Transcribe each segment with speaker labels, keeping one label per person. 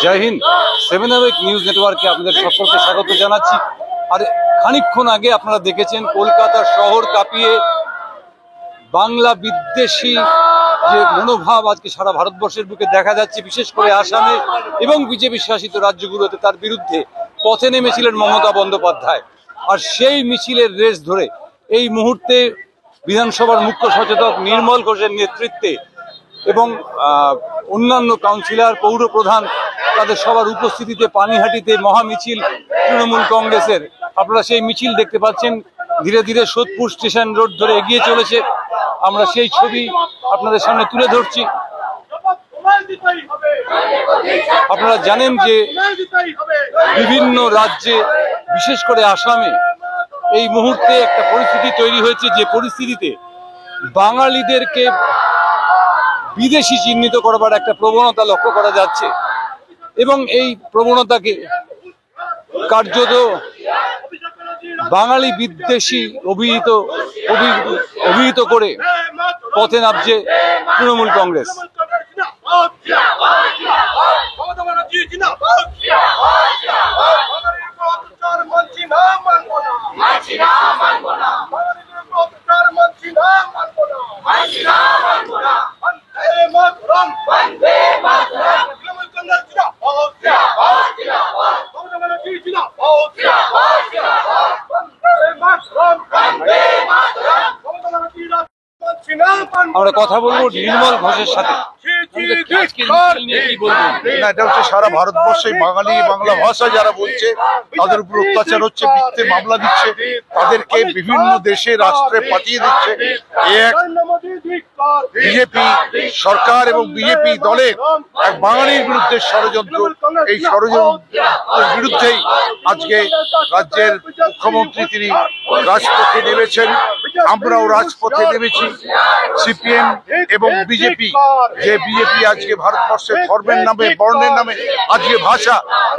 Speaker 1: জয় Hind. 7 hour news নেটওয়ার্কে আপনাদের সকলকে স্বাগত জানাচ্ছি। আর খানিকক্ষণ আগে আপনারা দেখেছেন কলকাতার শহর কাঁপিয়ে বাংলা বিদ্বেষী যে মনোভাব আজকে সারা ভারতবর্ষের বুকে দেখা যাচ্ছে, বিশেষ করে আসামে এবং বিজেপি শাসিত রাজ্যগুলোতে, তার বিরুদ্ধে পথে নেমেছিলেন মমতা বন্দ্যোপাধ্যায়। আর সেই মিছিলের রেস ধরে এই মুহূর্তে বিধানসভার মুখ্য সচেতক নির্মল ঘোষের নেতৃত্বে এবং অন্যান্য কাউন্সিলর, পৌর প্রধান, তাদের সবার উপস্থিতিতে পানিহাটিতে মহামিছিল তৃণমূল কংগ্রেসের। আপনারা সেই মিছিল দেখতে পাচ্ছেন, ধীরে ধীরে সোদপুর স্টেশন রোড ধরে এগিয়ে চলেছে। আমরা সেই ছবি আপনাদের সামনে তুলে ধরছি। আপনারা জানেন যে বিভিন্ন রাজ্যে, বিশেষ করে আসামে এই মুহূর্তে একটা পরিস্থিতি তৈরি হয়েছে, যে পরিস্থিতিতে বাঙালিদেরকে বিদেশি চিহ্নিত করবার একটা প্রবণতা লক্ষ্য করা যাচ্ছে এবং এই প্রবণতাকে কার্যত বাঙালি বিদ্বেষী অভিহিত করে পথে নামছে তৃণমূল কংগ্রেস। আমরা কথা বলবো নির্মল ঘোষের সাথে।
Speaker 2: এটা হচ্ছে সারা ভারতবর্ষে বাঙালি বাংলা ভাষা যারা বলছে তাদের উপর অত্যাচার হচ্ছে, মিথ্যে মামলা দিচ্ছে, তাদেরকে বিভিন্ন দেশে রাষ্ট্রে পাঠিয়ে দিচ্ছে। এক বিজেপি সরকার এবং বিজেপি দলের এক বাঙালির বিরুদ্ধে ষড়যন্ত্র। এই ষড়যন্ত্রের বিরুদ্ধেই আজকে রাজ্যের মুখ্যমন্ত্রী তিনি রাজপথে নেমেছেন, আমরাও রাজপথে নেমেছি। সিপিএম এবং বিজেপি, যে বিজেপি আজকে ভারতবর্ষের ধর্মের নামে, বর্ণের নামে আজকে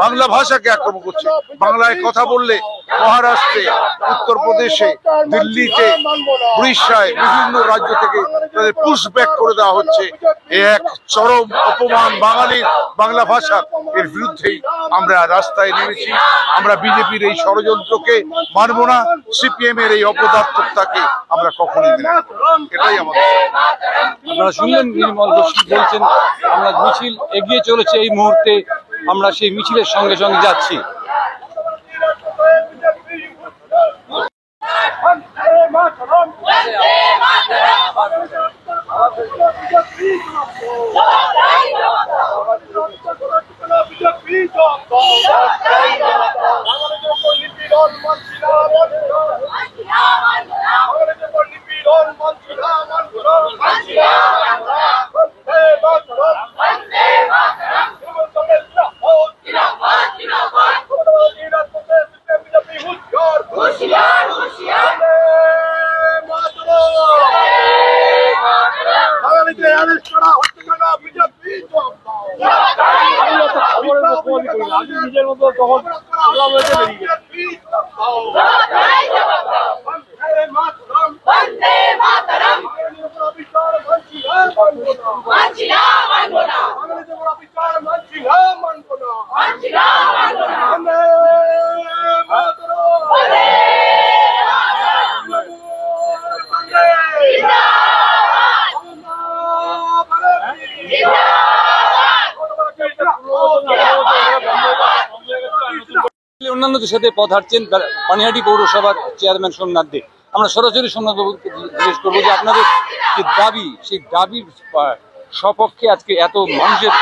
Speaker 2: বাংলা ভাষাকে আক্রমণ করছে। বাংলায় কথা বললে মহারাষ্ট্রে, উত্তরপ্রদেশে, দিল্লিতে, উড়িষ্যায়, বিভিন্ন রাজ্য থেকে তাদের পুশব্যাক করে দেওয়া হচ্ছে। এক চরম অপমান বাঙালির বাংলা ভাষা, এর বিরুদ্ধেই আমরা রাস্তায় নেমেছি। আমরা বিজেপির এই ষড়যন্ত্রকে মানব না, সিপিএম এর এই অপদার্থতাকে আমরা কখনোই মেনে নেব না। এটাই আমাদের।
Speaker 1: আপনারা শুনলেন নির্মল ঘোষ বলছেন। আমরা মিছিল এগিয়ে চলেছে, এই মুহূর্তে আমরা সেই মিছিলের সঙ্গে সঙ্গে যাচ্ছি। নিজের মতো তখন অন্যান্যদের সাথে পথ হাঁটছেন পানিহাটি পৌরসভার চেয়ারম্যান সোমনাথ দে। আমরা সরাসরি সোমনাথ বাবুকে জিজ্ঞেস করবো যে আপনাদের যে দাবি, সেই দাবির সপক্ষে আজকে এত মানুষের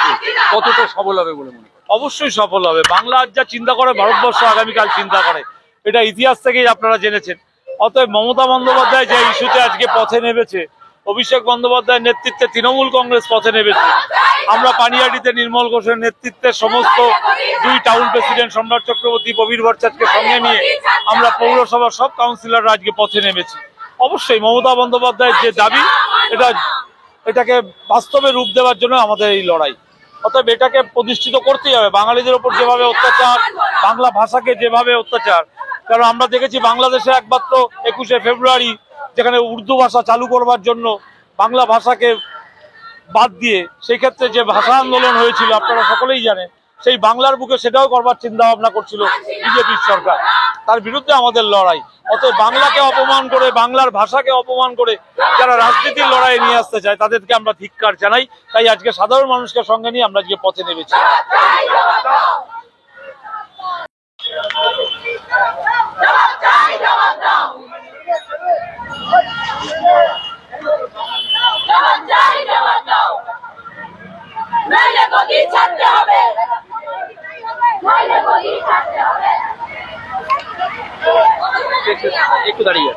Speaker 1: কতটা সফল হবে বলে মনে হয়?
Speaker 3: অবশ্যই সফল হবে। বাংলা আজ যা চিন্তা করে, ভারতবর্ষ আগামীকাল চিন্তা করে, এটা ইতিহাস থেকেই আপনারা জেনেছেন। অতএব মমতা বন্দ্যোপাধ্যায় যে ইস্যুতে আজকে পথে নেমেছে, অভিষেক বন্দ্যোপাধ্যায়ের নেতৃত্বে তৃণমূল কংগ্রেস পথে নেমেছে। আমরা পানিহাটিতে নির্মল ঘোষের নেতৃত্বে সমস্ত 2 টাউন প্রেসিডেন্ট সম্রাট চক্রবর্তী, প্রবীর ভট্টাচার্যকে সঙ্গে নিয়ে আমরা পৌরসভার সব কাউন্সিলররা আজকে পথে নেমেছি। অবশ্যই মমতা বন্দ্যোপাধ্যায়ের যে দাবি, এটাকে বাস্তবে রূপ দেওয়ার জন্য আমাদের এই লড়াই। অতএব এটাকে প্রতিষ্ঠিত করতেই হবে। বাঙালিদের উপর যেভাবে অত্যাচার, বাংলা ভাষাকে যেভাবে অত্যাচার, কারণ আমরা দেখেছি বাংলাদেশে একমাত্র 21শে ফেব্রুয়ারি যেখানে উর্দু ভাষা চালু করবার জন্য বাংলা ভাষাকে বাদ দিয়ে সেই ক্ষেত্রে যে ভাষা আন্দোলন হয়েছিল আপনারা সকলেই জানেন, সেই বাংলার বুকে সেটাও করবার চিন্তা ভাবনা করছিল বিজেপির সরকার। তার বিরুদ্ধে আমাদের লড়াই। অতএব বাংলাকে অপমান করে, বাংলার ভাষাকে অপমান করে যারা রাজনীতির লড়াই নিয়ে আসতে চায় তাদেরকে আমরা ধিক্কার জানাই। তাই আজকে সাধারণ মানুষকে সঙ্গে নিয়ে আমরা আজকে পথে নেমেছি।
Speaker 1: একটু দাঁড়িয়ে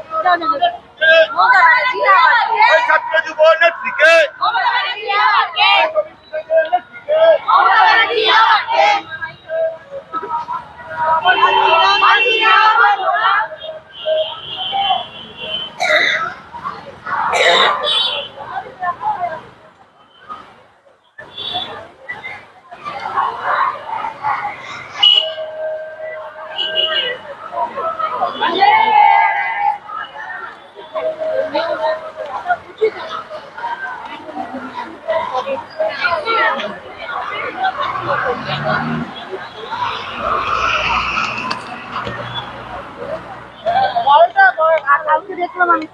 Speaker 4: কালকে দেখলাম আমি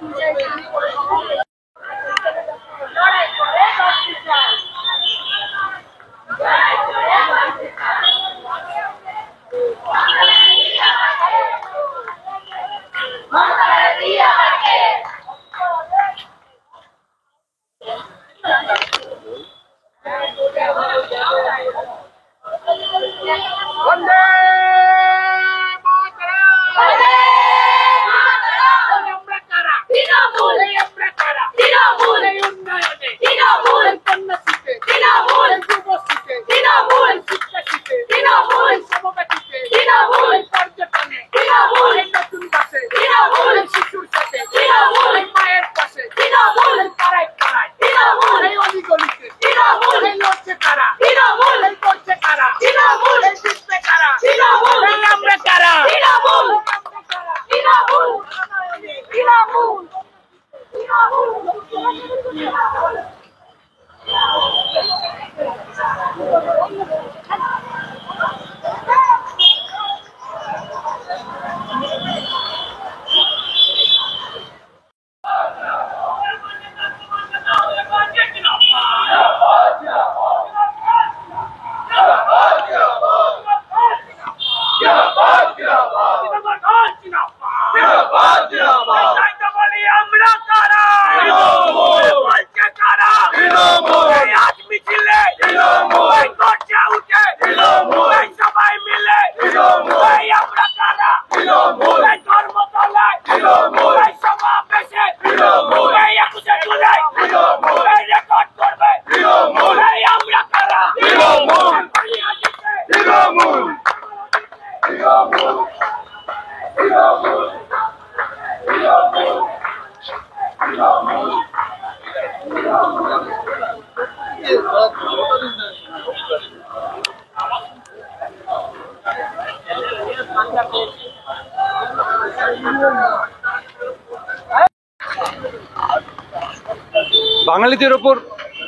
Speaker 1: বাঙালিদের ওপর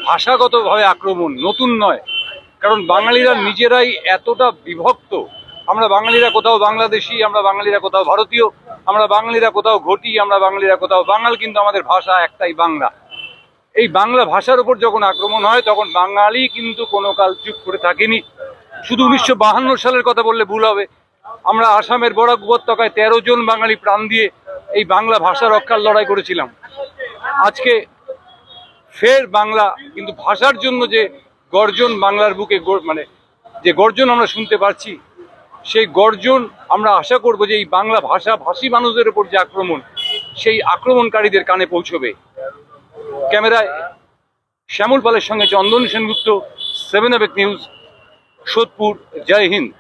Speaker 1: ভাষাগতভাবে আক্রমণ নতুন নয়, কারণ বাঙালিরা নিজেরাই এতটা বিভক্ত। আমরা বাঙালিরা কোথাও বাংলাদেশি, আমরা বাঙালিরা কোথাও ভারতীয়, আমরা বাঙালিরা কোথাও ঘটি, আমরা বাঙালিরা কোথাও বাঙাল, কিন্তু আমাদের ভাষা একটাই বাংলা। এই বাংলা ভাষার উপর যখন আক্রমণ হয় তখন বাঙালি কিন্তু কোনো কাল চুপ করে থাকেনি। শুধু 1952 সালের কথা বললে ভুল হবে। আমরা আসামের বরাক উপত্যকায় 13 জন বাঙালি প্রাণ দিয়ে এই বাংলা ভাষা রক্ষার লড়াই করেছিলাম। আজকে ফের বাংলা, কিন্তু ভাষার জন্য যে গর্জন বাংলার বুকে মানে যে গর্জন আমরা শুনতে পাচ্ছি, সেই গর্জন আমরা আশা করব যে এই বাংলা ভাষাভাষী মানুষদের উপর যে আক্রমণ, সেই আক্রমণকারীদের কানে পৌঁছবে। ক্যামেরায় শ্যামল পালের সঙ্গে চন্দন সেনগুপ্ত, 7 নিউজ, সোদপুর। জয় হিন্দ।